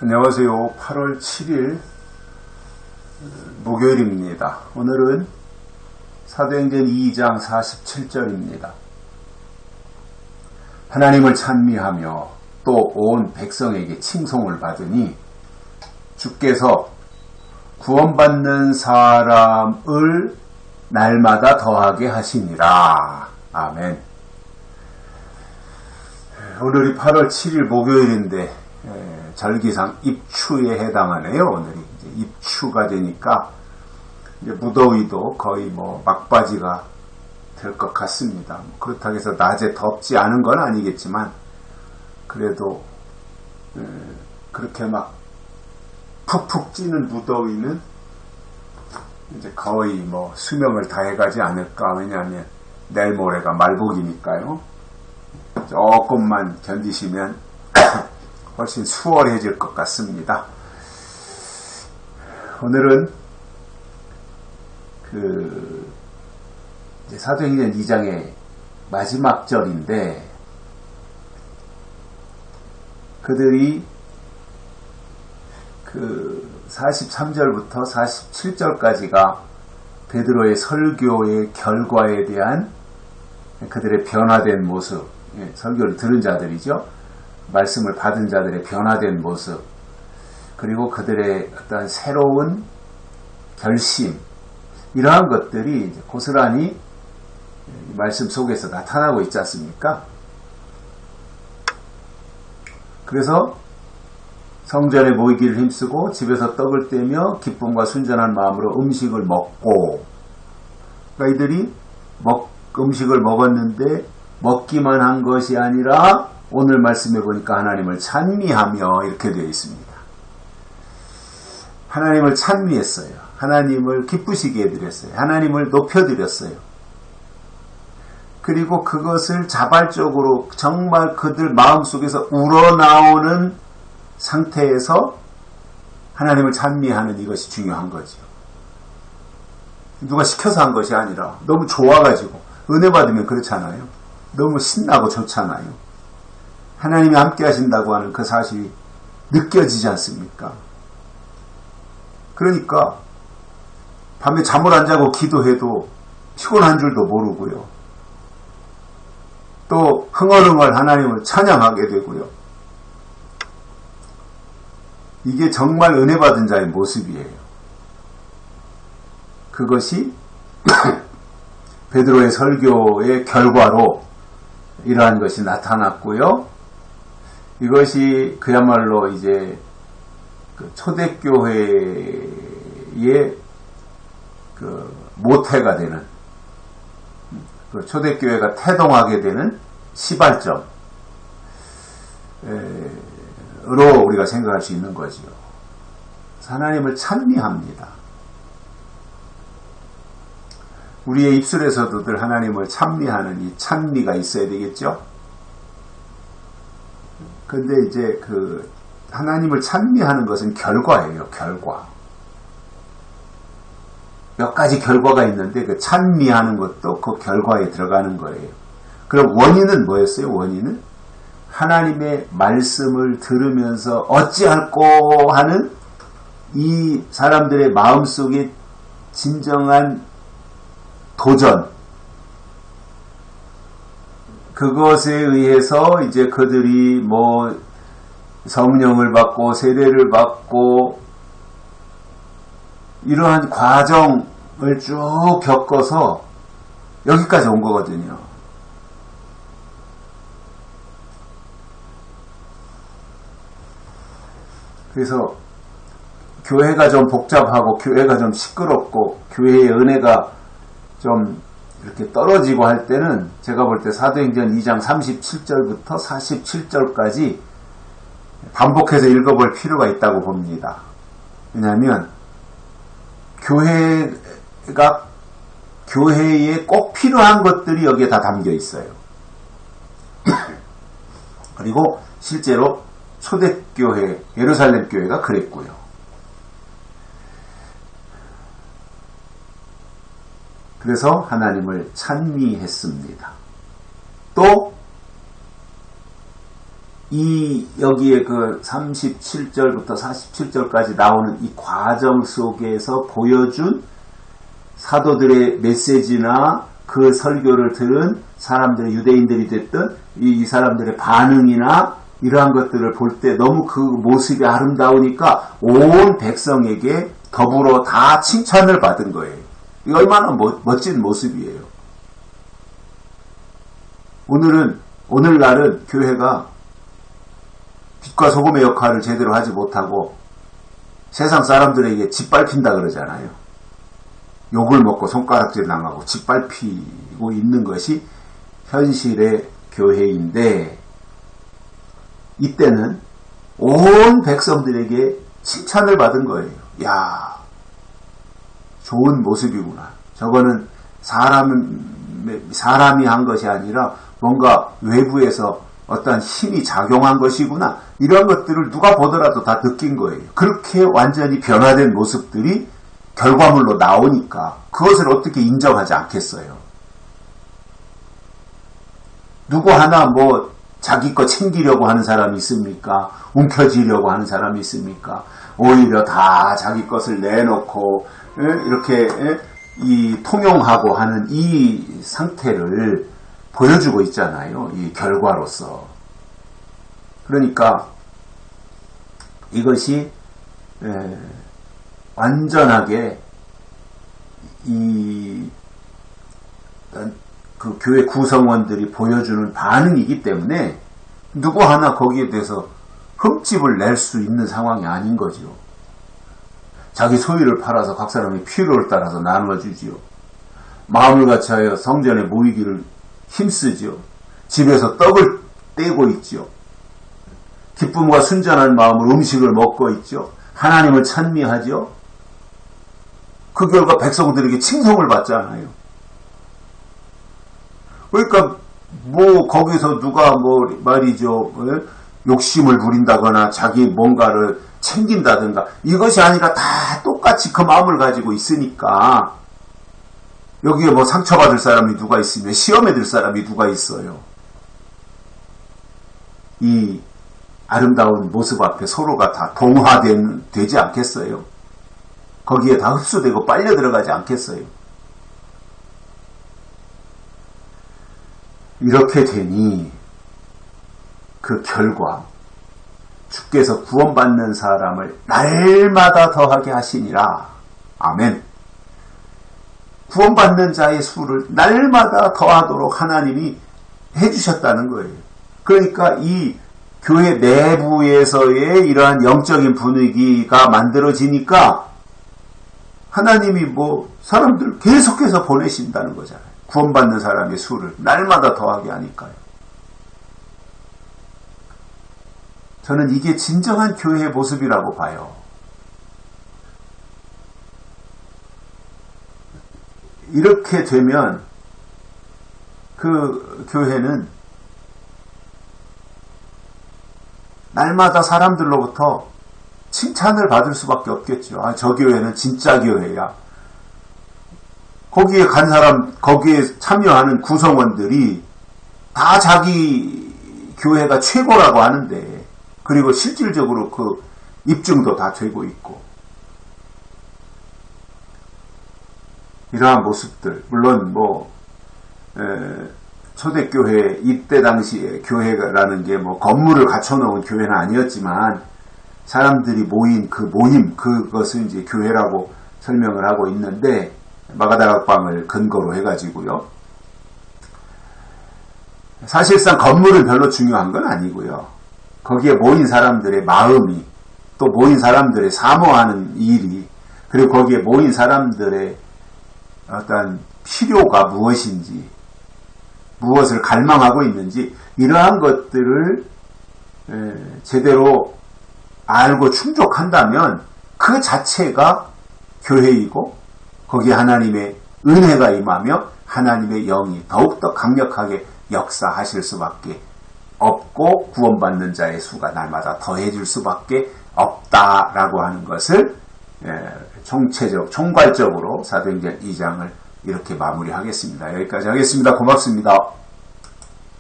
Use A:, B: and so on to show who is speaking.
A: 안녕하세요. 8월 7일 목요일입니다. 오늘은 사도행전 2장 47절입니다. 하나님을 찬미하며 또 온 백성에게 칭송을 받으니 주께서 구원받는 사람을 날마다 더하게 하시니라. 아멘. 오늘이 8월 7일 목요일인데 절기상 입추에 해당하네요. 오늘이 이제 입추가 되니까 이제 무더위도 거의 막바지가 될 것 같습니다. 그렇다고 해서 낮에 덥지 않은 건 아니겠지만 그래도 그렇게 막 푹푹 찌는 무더위는 이제 거의 수명을 다해가지 않을까. 왜냐하면 내일 모레가 말복이니까요. 조금만 견디시면 훨씬 수월해질 것 같습니다. 오늘은 이제 사도행전 2장의 마지막 절인데, 그들이 43절부터 47절까지가 베드로의 설교의 결과에 대한 그들의 변화된 모습, 설교를 들은 자들이죠. 말씀을 받은 자들의 변화된 모습, 그리고 그들의 어떤 새로운 결심, 이러한 것들이 고스란히 말씀 속에서 나타나고 있지 않습니까? 그래서 성전에 모이기를 힘쓰고 집에서 떡을 떼며 기쁨과 순전한 마음으로 음식을 먹고, 그러니까 이들이 음식을 먹었는데 먹기만 한 것이 아니라 오늘 말씀해 보니까 하나님을 찬미하며 이렇게 되어 있습니다. 하나님을 찬미했어요. 하나님을 기쁘시게 해드렸어요. 하나님을 높여드렸어요. 그리고 그것을 자발적으로 정말 그들 마음속에서 우러나오는 상태에서 하나님을 찬미하는 이것이 중요한 거죠. 누가 시켜서 한 것이 아니라 너무 좋아가지고, 은혜 받으면 그렇잖아요. 너무 신나고 좋잖아요. 하나님이 함께 하신다고 하는 그 사실이 느껴지지 않습니까? 그러니까 밤에 잠을 안 자고 기도해도 피곤한 줄도 모르고요. 또 흥얼흥얼 하나님을 찬양하게 되고요. 이게 정말 은혜 받은 자의 모습이에요. 그것이 베드로의 설교의 결과로 이러한 것이 나타났고요. 이것이 그야말로 이제 초대교회의 모태가 되는, 초대교회가 태동하게 되는 시발점으로 우리가 생각할 수 있는 거죠. 하나님을 찬미합니다. 우리의 입술에서도 늘 하나님을 찬미하는 이 찬미가 있어야 되겠죠. 근데 이제 하나님을 찬미하는 것은 결과예요. 결과. 몇 가지 결과가 있는데 그 찬미하는 것도 그 결과에 들어가는 거예요. 그럼 원인은 뭐였어요? 원인은 하나님의 말씀을 들으면서 어찌할꼬 하는 이 사람들의 마음속에 진정한 도전, 그것에 의해서 이제 그들이 성령을 받고 세례를 받고 이러한 과정을 쭉 겪어서 여기까지 온 거거든요. 그래서 교회가 좀 복잡하고 교회가 좀 시끄럽고 교회의 은혜가 좀 이렇게 떨어지고 할 때는 제가 볼 때 사도행전 2장 37절부터 47절까지 반복해서 읽어볼 필요가 있다고 봅니다. 왜냐하면 교회에 꼭 필요한 것들이 여기에 다 담겨 있어요. 그리고 실제로 초대교회, 예루살렘 교회가 그랬고요. 그래서 하나님을 찬미했습니다. 또 여기에 그 37절부터 47절까지 나오는 이 과정 속에서 보여준 사도들의 메시지나 그 설교를 들은 사람들의 유대인들이 됐든 이 사람들의 반응이나 이러한 것들을 볼 때 너무 그 모습이 아름다우니까 온 백성에게 더불어 다 칭찬을 받은 거예요. 이 얼마나 멋진 모습이에요. 오늘날은 교회가 빛과 소금의 역할을 제대로 하지 못하고 세상 사람들에게 짓밟힌다 그러잖아요. 욕을 먹고 손가락질 당하고 짓밟히고 있는 것이 현실의 교회인데, 이때는 온 백성들에게 칭찬을 받은 거예요. 야, 좋은 모습이구나. 저거는 사람이 한 것이 아니라 뭔가 외부에서 어떤 힘이 작용한 것이구나. 이런 것들을 누가 보더라도 다 느낀 거예요. 그렇게 완전히 변화된 모습들이 결과물로 나오니까 그것을 어떻게 인정하지 않겠어요. 누구 하나 자기 거 챙기려고 하는 사람이 있습니까? 움켜쥐려고 하는 사람이 있습니까? 오히려 다 자기 것을 내놓고 이렇게 통용하고 하는 이 상태를 보여주고 있잖아요. 이 결과로서. 그러니까 이것이 완전하게 그 교회 구성원들이 보여주는 반응이기 때문에 누구 하나 거기에 대해서 흠집을 낼 수 있는 상황이 아닌 거죠. 자기 소유를 팔아서 각 사람의 필요를 따라서 나눠주지요. 마음을 같이하여 성전에 모이기를 힘쓰지요. 집에서 떡을 떼고 있지요. 기쁨과 순전한 마음으로 음식을 먹고 있죠. 하나님을 찬미하죠. 그 결과 백성들에게 칭송을 받잖아요. 그러니까 거기서 누가 말이죠, 욕심을 부린다거나 자기 뭔가를 챙긴다든가 이것이 아니라 다 똑같이 그 마음을 가지고 있으니까 여기에 상처받을 사람이 누가 있으며 시험에 들 사람이 누가 있어요. 이 아름다운 모습 앞에 서로가 다 동화되지 않겠어요? 거기에 다 흡수되고 빨려 들어가지 않겠어요? 이렇게 되니 그 결과 주께서 구원받는 사람을 날마다 더하게 하시니라. 아멘. 구원받는 자의 수를 날마다 더하도록 하나님이 해주셨다는 거예요. 그러니까 이 교회 내부에서의 이러한 영적인 분위기가 만들어지니까 하나님이 사람들 계속해서 보내신다는 거잖아요. 구원받는 사람의 수를 날마다 더하게 하니까요. 저는 이게 진정한 교회의 모습이라고 봐요. 이렇게 되면 그 교회는 날마다 사람들로부터 칭찬을 받을 수밖에 없겠죠. 저 교회는 진짜 교회야. 거기에 간 사람, 거기에 참여하는 구성원들이 다 자기 교회가 최고라고 하는데, 그리고 실질적으로 그 입증도 다 되고 있고, 이러한 모습들, 물론 초대교회 이때 당시에 교회라는 게 건물을 갖춰놓은 교회는 아니었지만 사람들이 모인 그 모임, 그것을 이제 교회라고 설명을 하고 있는데, 마가다락방을 근거로 해가지고요. 사실상 건물은 별로 중요한 건 아니고요. 거기에 모인 사람들의 마음이, 또 모인 사람들의 사모하는 일이, 그리고 거기에 모인 사람들의 어떤 필요가 무엇인지, 무엇을 갈망하고 있는지, 이러한 것들을 제대로 알고 충족한다면 그 자체가 교회이고, 거기에 하나님의 은혜가 임하며 하나님의 영이 더욱더 강력하게 역사하실 수밖에 없고, 구원받는 자의 수가 날마다 더해질 수밖에 없다라고 하는 것을 총괄적으로 사도행전 2장을 이렇게 마무리하겠습니다. 여기까지 하겠습니다. 고맙습니다.